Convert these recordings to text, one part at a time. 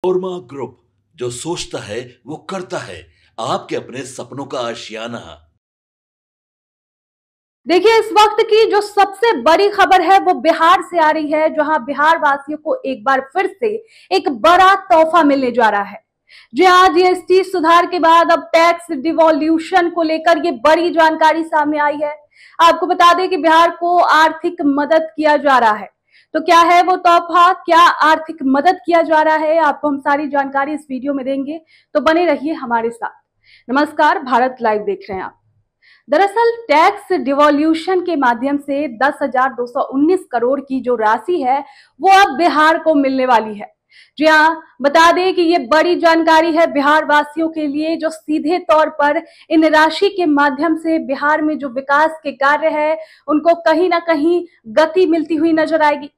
ओरमा group, जो सोचता है वो करता है। आपके अपने सपनों का आशियाना। देखिए, इस वक्त की जो सबसे बड़ी खबर है वो बिहार से आ रही है, जहां बिहार वासियों को एक बार फिर से एक बड़ा तोहफा मिलने जा रहा है। जी हाँ, जीएसटी सुधार के बाद अब टैक्स डिवॉल्यूशन को लेकर ये बड़ी जानकारी सामने आई है। आपको बता दें कि बिहार को आर्थिक मदद किया जा रहा है। तो क्या है वो तोहफा, क्या आर्थिक मदद किया जा रहा है, आपको हम सारी जानकारी इस वीडियो में देंगे, तो बने रहिए हमारे साथ। नमस्कार, भारत लाइव देख रहे हैं आप। दरअसल टैक्स डिवॉल्यूशन के माध्यम से 10,219 करोड़ की जो राशि है वो अब बिहार को मिलने वाली है। जी हाँ, बता दें कि ये बड़ी जानकारी है बिहार वासियों के लिए, जो सीधे तौर पर इन राशि के माध्यम से बिहार में जो विकास के कार्य है उनको कहीं ना कहीं गति मिलती हुई नजर आएगी।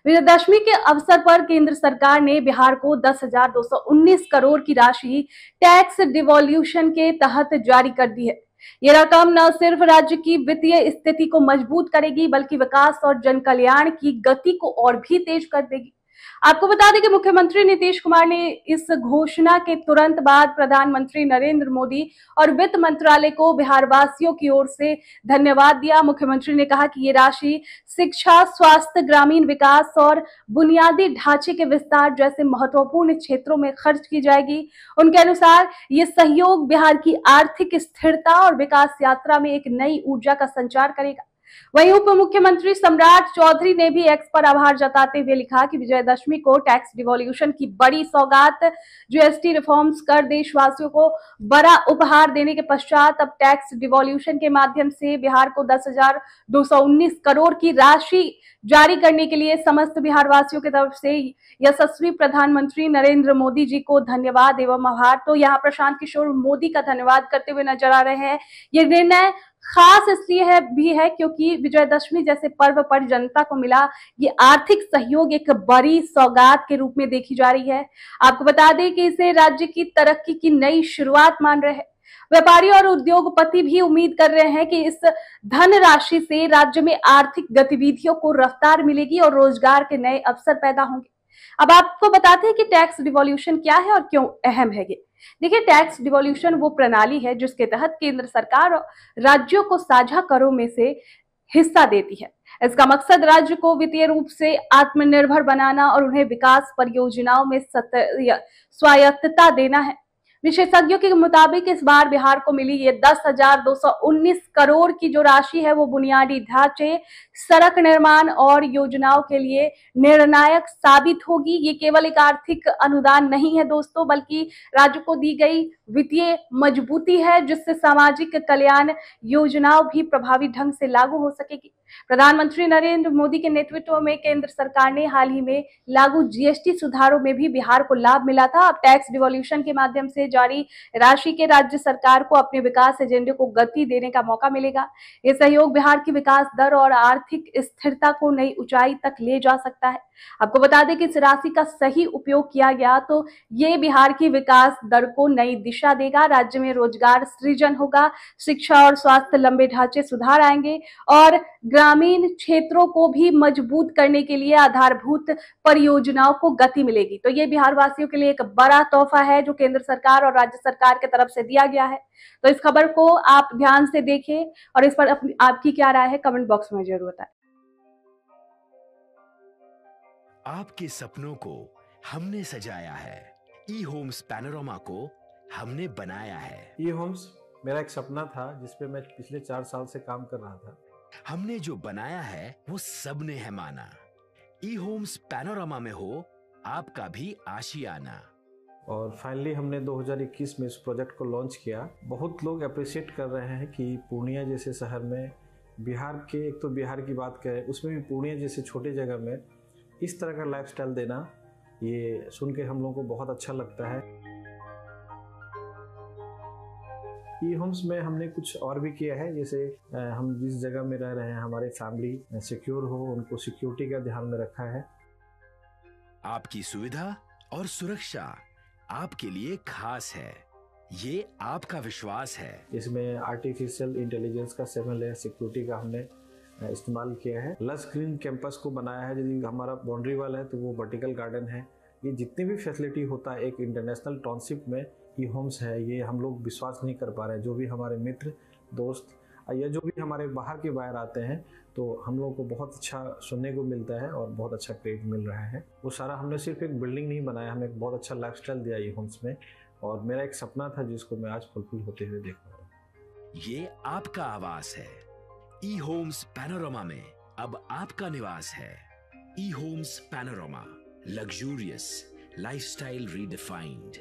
विजयदशमी के अवसर पर केंद्र सरकार ने बिहार को 10,219 करोड़ की राशि टैक्स डिवॉल्यूशन के तहत जारी कर दी है। ये रकम न सिर्फ राज्य की वित्तीय स्थिति को मजबूत करेगी, बल्कि विकास और जन कल्याण की गति को और भी तेज कर देगी। आपको बता दें कि मुख्यमंत्री नीतीश कुमार ने इस घोषणा के तुरंत बाद प्रधानमंत्री नरेंद्र मोदी और वित्त मंत्रालय को बिहार वासियों की ओर से धन्यवाद दिया। मुख्यमंत्री ने कहा कि ये राशि शिक्षा, स्वास्थ्य, ग्रामीण विकास और बुनियादी ढांचे के विस्तार जैसे महत्वपूर्ण क्षेत्रों में खर्च की जाएगी। उनके अनुसार ये सहयोग बिहार की आर्थिक स्थिरता और विकास यात्रा में एक नई ऊर्जा का संचार करेगा। वहीं उप मुख्यमंत्री सम्राट चौधरी ने भी एक्स पर आभार जताते हुए लिखा कि विजयदशमी को टैक्स डिवॉल्यूशन की बड़ी सौगात, जीएसटी रिफॉर्म्स कर देशवासियों को बड़ा उपहार देने के पश्चात अब टैक्स डिवॉल्यूशन के माध्यम से बिहार को 10,219 करोड़ की राशि जारी करने के लिए समस्त बिहार वासियों की तरफ से यशस्वी प्रधानमंत्री नरेंद्र मोदी जी को धन्यवाद एवं आभार। तो यहाँ प्रशांत किशोर मोदी का धन्यवाद करते हुए नजर आ रहे हैं। ये निर्णय खास इसलिए है क्योंकि विजयदशमी जैसे पर्व पर जनता को मिला ये आर्थिक सहयोग एक बड़ी सौगात के रूप में देखी जा रही है। आपको बता दें कि इसे राज्य की तरक्की की नई शुरुआत मान रहे हैं। व्यापारी और उद्योगपति भी उम्मीद कर रहे हैं कि इस धनराशि से राज्य में आर्थिक गतिविधियों को रफ्तार मिलेगी और रोजगार के नए अवसर पैदा होंगे। अब आपको बताते हैं कि टैक्स डिवॉल्यूशन क्या है और क्यों अहम है ये। देखिए, टैक्स डिवॉल्यूशन वो प्रणाली है जिसके तहत केंद्र सरकार राज्यों को साझा करों में से हिस्सा देती है। इसका मकसद राज्य को वित्तीय रूप से आत्मनिर्भर बनाना और उन्हें विकास परियोजनाओं में स्वायत्तता देना है। विशेषज्ञों के मुताबिक इस बार बिहार को मिली ये 10,219 करोड़ की जो राशि है वो बुनियादी ढांचे, सड़क निर्माण और योजनाओं के लिए निर्णायक साबित होगी। ये केवल एक आर्थिक अनुदान नहीं है दोस्तों, बल्कि राज्य को दी गई वित्तीय मजबूती है, जिससे सामाजिक कल्याण योजनाओं भी प्रभावी ढंग से लागू हो सकेगी। प्रधानमंत्री नरेंद्र मोदी के नेतृत्व में केंद्र सरकार ने हाल ही में लागू जीएसटी सुधारों में भी बिहार को लाभ मिला था। अब टैक्स डिवॉल्यूशन के माध्यम से जारी राशि के राज्य सरकार को अपने विकास एजेंडे को गति देने का मौका मिलेगा। ये सहयोग बिहार की विकास दर और आर्थिक स्थिरता को नई ऊंचाई तक ले जा सकता है। आपको बता दें कि इस राशि का सही उपयोग किया गया तो ये बिहार की विकास दर को नई दिशा देगा, राज्य में रोजगार सृजन होगा, शिक्षा और स्वास्थ्य लंबे ढांचे सुधार आएंगे और ग्रामीण क्षेत्रों को भी मजबूत करने के लिए आधारभूत परियोजनाओं को गति मिलेगी। तो ये बिहार वासियों के लिए एक बड़ा तोहफा है जो केंद्र सरकार और राज्य सरकार की तरफ से दिया गया है। तो इस खबर को आप ध्यान से देखें और इस पर आपकी क्या राय है कमेंट बॉक्स में जरूर बताएं। आपके सपनों को हमने सजाया है, ई होम्स पैनोरामा को हमने बनाया है। ई होम्स मेरा एक सपना था जिसपे मैं पिछले 4 साल से काम कर रहा था। हमने जो बनाया है वो सबने है माना। ई होम्स पैनोरामा में हो आपका भी आशियाना। और फाइनली हमने 2021 में इस प्रोजेक्ट को लॉन्च किया। बहुत लोग अप्रिशिएट कर रहे हैं कि पूर्णिया जैसे शहर में, बिहार के, एक तो बिहार की बात करें उसमें भी पूर्णिया जैसे छोटे जगह में इस तरह का लाइफस्टाइल देना, ये सुन के हम लोगों को बहुत अच्छा लगता है। ई होम्स में हमने कुछ और भी किया है, जैसे हम जिस जगह में रह रहे हैं हमारे फैमिली सिक्योर हो, उनको सिक्योरिटी का ध्यान में रखा है। आपकी सुविधा और सुरक्षा आपके लिए खास है, ये आपका विश्वास है। इसमें आर्टिफिशियल इंटेलिजेंस का 7 लेयर सिक्योरिटी का हमने इस्तेमाल किया है। लस ग्रीन कैंपस को बनाया है। यदि हमारा बाउंड्री वाल है तो वो वर्टिकल गार्डन है, ये जितनी भी फैसिलिटी होता है एक इंटरनेशनल टाउनशिप में ई होम्स है, ये हम लोग विश्वास नहीं कर पा रहे हैं। जो भी हमारे मित्र दोस्त या जो भी हमारे बाहर के बाहर आते हैं तो हम लोगों को बहुत अच्छा सुनने को मिलता है और बहुत अच्छा क्रेडिट मिल रहा है। वो सारा हमने सिर्फ एक बिल्डिंग नहीं बनाया, हमें एक बहुत अच्छा लाइफस्टाइल दिया ई होम्स में, और मेरा एक सपना था जिसको मैं आज फुलफिल होते हुए देख रहा हूँ। ये आपका आवास है। ई होम्स पैनोरामा में अब आपका निवास है। E Homes Panorama, luxurious lifestyle redefined.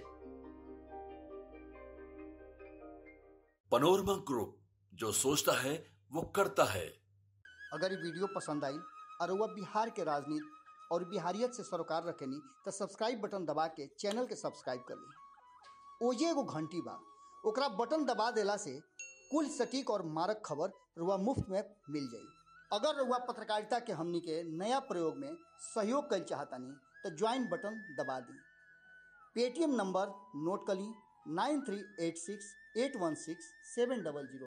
Panorama Group, जो सोचता है वो करता है। अगर ये वीडियो पसंद आई और वह बिहार के राजनीति और बिहारियत से सरोकार रखेनी तो सब्सक्राइब बटन दबा के चैनल के सब्सक्राइब कर ली। ओजे एगो घंटी बा, ओकरा बटन दबा देला से कुल सटीक और मारक खबर रुआ मुफ्त में मिल जाई। अगर रुआ पत्रकारिता के हमनी के नया प्रयोग में सहयोग कर चाहतानी तो ज्वाइन बटन दबा दी। पेटीएम नंबर नोट कर ली 9386816700।